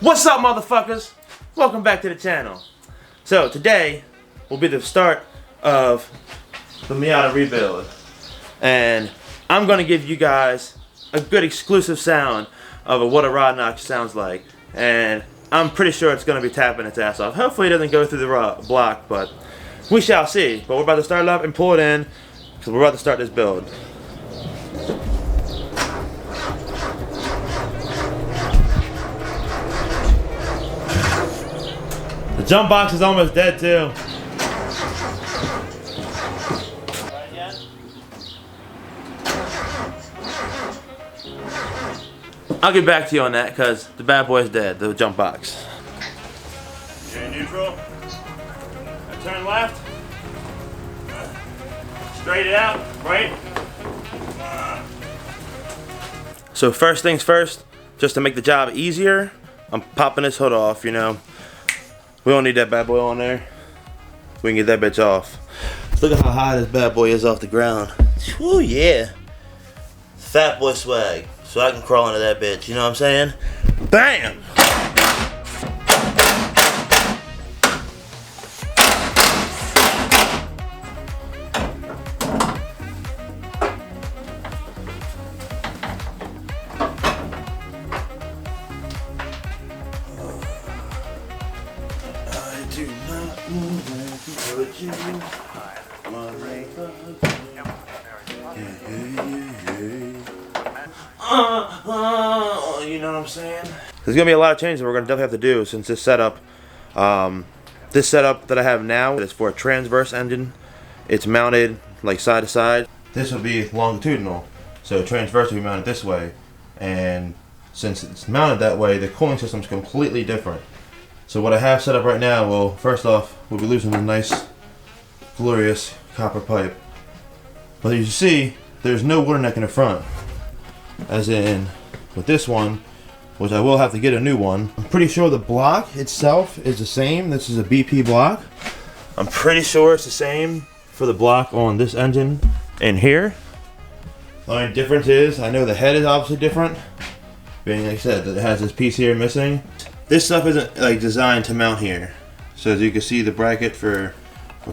What's up, motherfuckers? Welcome back to the channel. So today will be the start of the Miata rebuild, and I'm gonna give you guys a good exclusive sound of what a rod knock sounds like, and I'm pretty sure it's gonna be tapping its ass off. Hopefully it doesn't go through the block, but we shall see. But we're about to start it up and pull it in because we're about to start this build. The jump box is almost dead too. I'll get back to you on that because the bad boy's dead, the jump box. You're in neutral. I turn left. Straight it out, right? So first things first, just to make the job easier, I'm popping this hood off, you know. We don't need that bad boy on there. We can get that bitch off. Look at how high this bad boy is off the ground. Whew, yeah. Fat boy swag. So I can crawl into that bitch, you know what I'm saying? Bam! Do not move with you, you know what I'm saying? There's gonna be a lot of changes that we're gonna definitely have to do since this setup that I have now is for a transverse engine. It's mounted like side to side. This will be longitudinal, so transverse will be mounted this way, and since it's mounted that way, the cooling system is completely different. So what I have set up right now, well, first off, we'll be losing a nice, glorious copper pipe. But as you see, there's no water neck in the front. As in, with this one, which I will have to get a new one. I'm pretty sure the block itself is the same. This is a BP block. I'm pretty sure it's the same for the block on this engine in here. The only difference is, I know the head is obviously different, being like I said, that it has this piece here missing. This stuff isn't like designed to mount here. So as you can see, the bracket for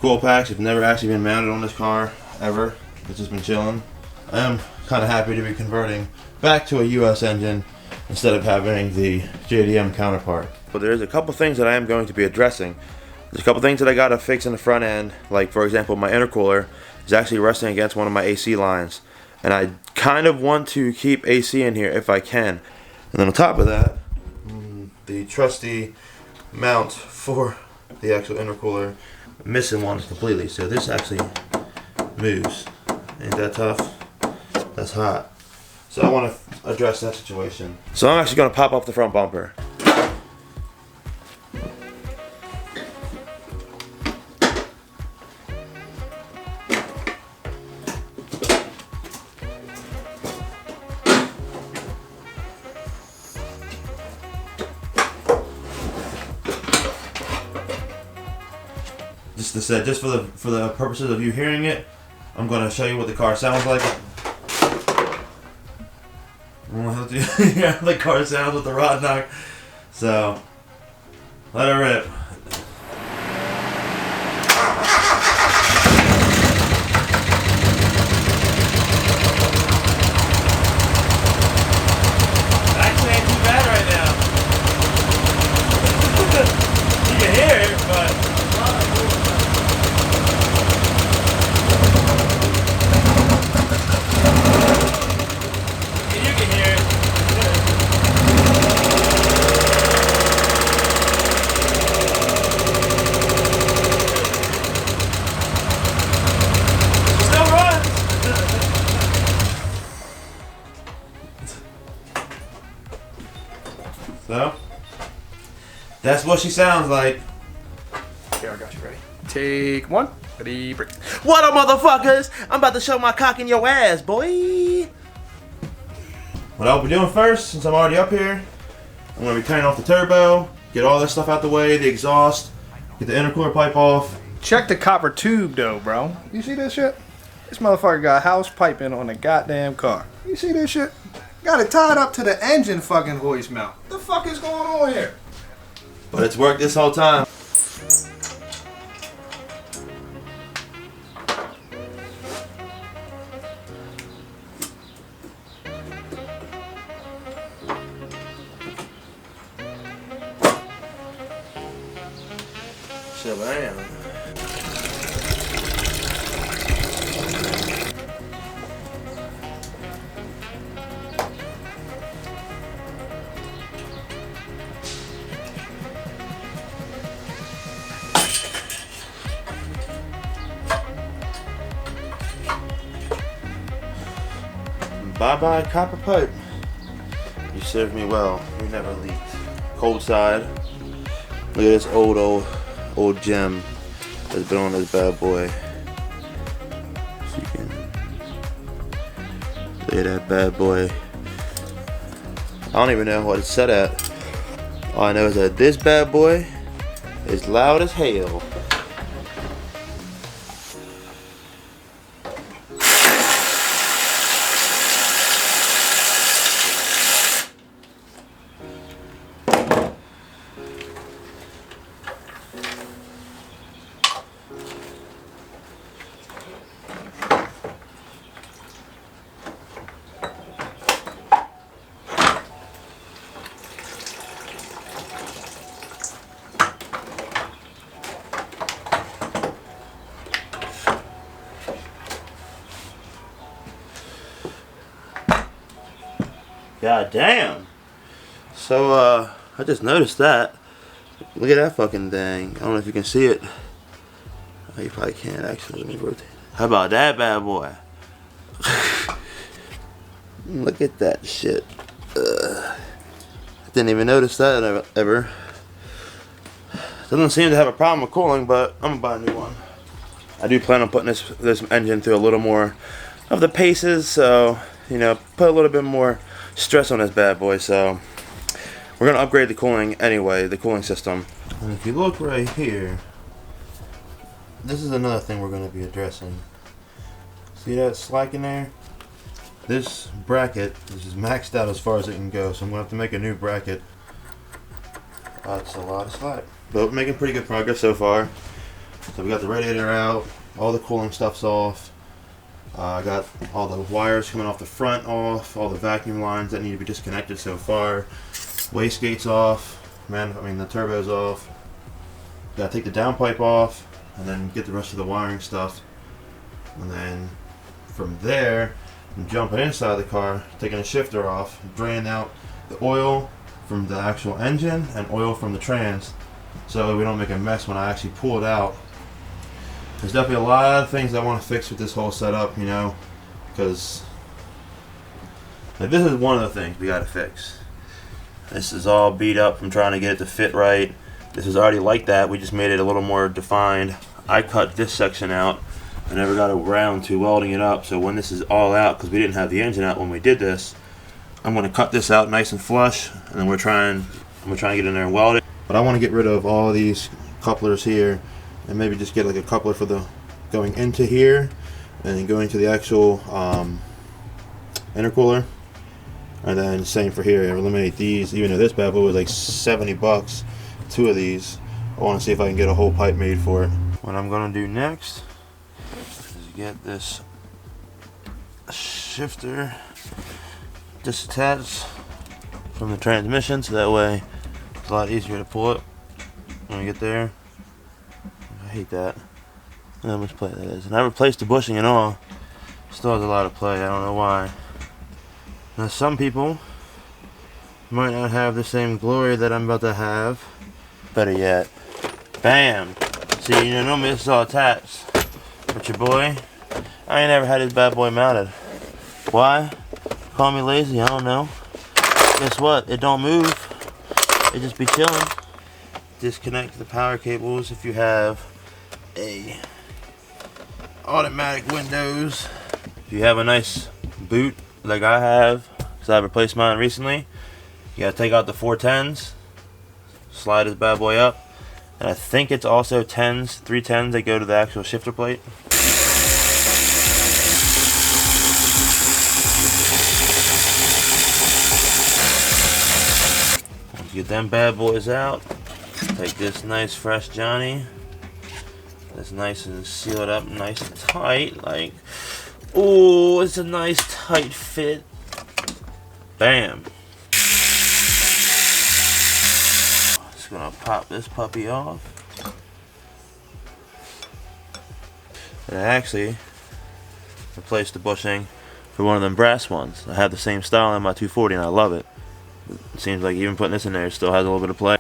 coil packs have never actually been mounted on this car ever. It's just been chilling. I am kind of happy to be converting back to a US engine instead of having the JDM counterpart. But there's a couple things that I am going to be addressing. There's a couple things that I gotta fix in the front end. Like for example, my intercooler is actually resting against one of my AC lines, and I kind of want to keep AC in here if I can. And then on top of that, the trusty mount for the actual intercooler, missing one completely. So this actually moves. Ain't that tough? That's hot. So I want to address that situation. So I'm actually going to pop off the front bumper. Just for the purposes of you hearing it, I'm going to show you what the car sounds like. Yeah, the car sounds with the rod knock. So let it rip. Actually ain't too bad right now. You can hear it, but so, that's what she sounds like. Here, I got you ready. Take one. Ready, break. What up, motherfuckers? I'm about to show my cock in your ass, boy. What I'll be doing first, since I'm already up here, I'm going to be turning off the turbo, get all this stuff out the way, the exhaust, get the intercooler pipe off. Check the copper tube, though, bro. You see this shit? This motherfucker got house piping on the goddamn car. You see this shit? Got it tied up to the engine fucking hoist mount. What the fuck is going on here? But it's worked this whole time. Shabam. Bye-bye copper pipe. You served me well. You never leaked. Cold side. Look at this old gem that's been on this bad boy. So you can look at that bad boy. I don't even know what it's set at. All I know is that this bad boy is loud as hell. God damn. So I just noticed that. Look at that fucking thing. I don't know if you can see it. Oh, you probably can't actually. Let me rotate. How about that bad boy? Look at that shit. I didn't even notice that ever. Doesn't seem to have a problem with cooling, but I'm gonna buy a new one. I do plan on putting this engine through a little more of the paces, so you know, put a little bit more stress on this bad boy. So we're gonna upgrade the cooling anyway, the cooling system. And if you look right here, this is another thing we're gonna be addressing. See that slack in there? This bracket is maxed out as far as it can go, so I'm gonna have to make a new bracket. That's a lot of slack, but we're making pretty good progress so far. So we got the radiator out, all the cooling stuff's off. I got all the wires coming off the front off, all the vacuum lines that need to be disconnected so far. Wastegate's off, the turbo's off. Gotta take the downpipe off and then get the rest of the wiring stuff. And then from there, I'm jumping inside the car, taking the shifter off, draining out the oil from the actual engine and oil from the trans, so we don't make a mess when I actually pull it out. There's definitely a lot of things I want to fix with this whole setup, you know, because this is one of the things we got to fix. This is all beat up from trying to get it to fit right. This is already like that. We just made it a little more defined. I cut this section out. I never got around to welding it up, so when this is all out, because we didn't have the engine out when we did this, I'm going to cut this out nice and flush, and then I'm going to try and get in there and weld it. But I want to get rid of all these couplers here, and maybe just get like a coupler for the going into here, and then going to the actual intercooler, and then same for here. Eliminate these, even though this bad boy was like $70, 2 of these. I want to see if I can get a whole pipe made for it. What I'm going to do next is get this shifter disattached from the transmission, so that way it's a lot easier to pull it when we get there. I hate that. How much play that is. And I replaced the bushing and all. Still has a lot of play. I don't know why. Now some people might not have the same glory that I'm about to have. Better yet, bam! See, you know, normally this is all attached. But your boy, I ain't never had this bad boy mounted. Why? Call me lazy, I don't know. Guess what? It don't move. It just be chilling. Disconnect the power cables if you have a automatic windows. If you have a nice boot like I have, because I replaced mine recently, you gotta take out the 410s, slide this bad boy up, and I think it's also 10s, 310s that go to the actual shifter plate. get them bad boys out. Take this nice fresh Johnny. That's nice and sealed up, nice and tight. Like, oh, it's a nice tight fit. Bam. Just gonna pop this puppy off. And I actually replaced the bushing for one of them brass ones. I have the same style in my 240 and I love it. It seems like even putting this in there still has a little bit of play.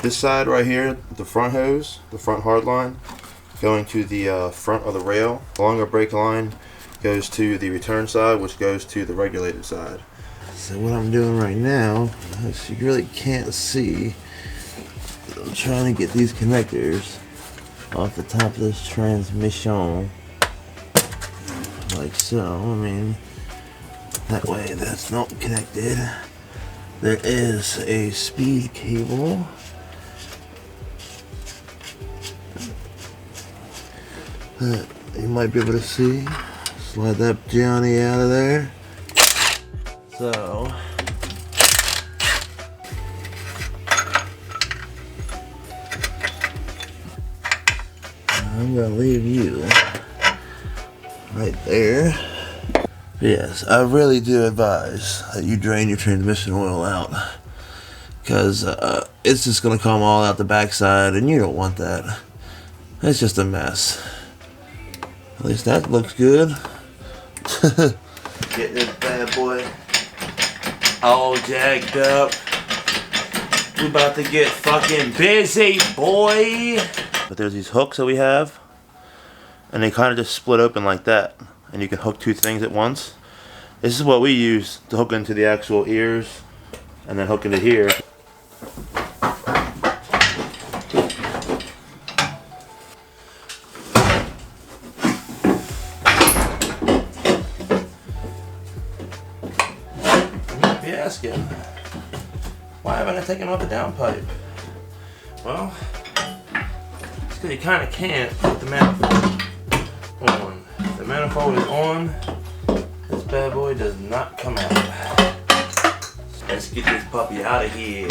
This side right here, the front hose, the front hard line, going to the front of the rail. The longer brake line goes to the return side, which goes to the regulated side. So what I'm doing right now, as you really can't see, I'm trying to get these connectors off the top of this transmission, like so. I mean, that way that's not connected. There is a speed cable. That you might be able to see. Slide that Johnny out of there. So I'm gonna leave you right there. Yes, I really do advise that you drain your transmission oil out, because it's just gonna come all out the backside, and you don't want that. It's just a mess. At least that looks good. Get this bad boy all jacked up. We about to get fucking busy, boy. But there's these hooks that we have, and they kind of just split open like that, and you can hook two things at once. This is what we use to hook into the actual ears, and then hook into here. You might be asking, why haven't I taken off the downpipe? Well, it's because you kind of can't put the manifold on. If the manifold is on, this bad boy does not come out. Let's get this puppy out of here.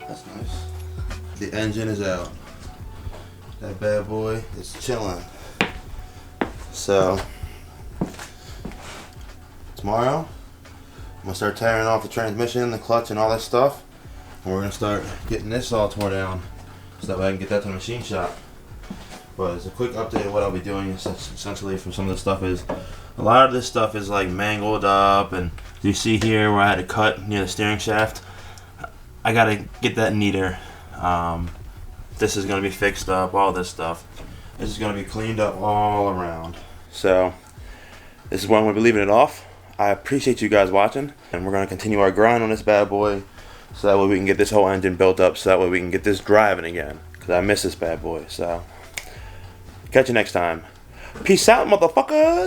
That's nice. The engine is out. That bad boy is chilling. So tomorrow I'm gonna start tearing off the transmission, the clutch, and all that stuff, and we're gonna start getting this all torn down so that way I can get that to the machine shop. But as a quick update of what I'll be doing, essentially from some of the stuff, is a lot of this stuff is like mangled up, and you see here where I had to cut near the steering shaft, I gotta get that neater. This is gonna be fixed up, all this stuff. This is gonna be cleaned up all around. So this is where I'm gonna be leaving it off. I appreciate you guys watching, and we're gonna continue our grind on this bad boy, so that way we can get this whole engine built up, so that way we can get this driving again, because I miss this bad boy. So catch you next time. Peace out, motherfuckers.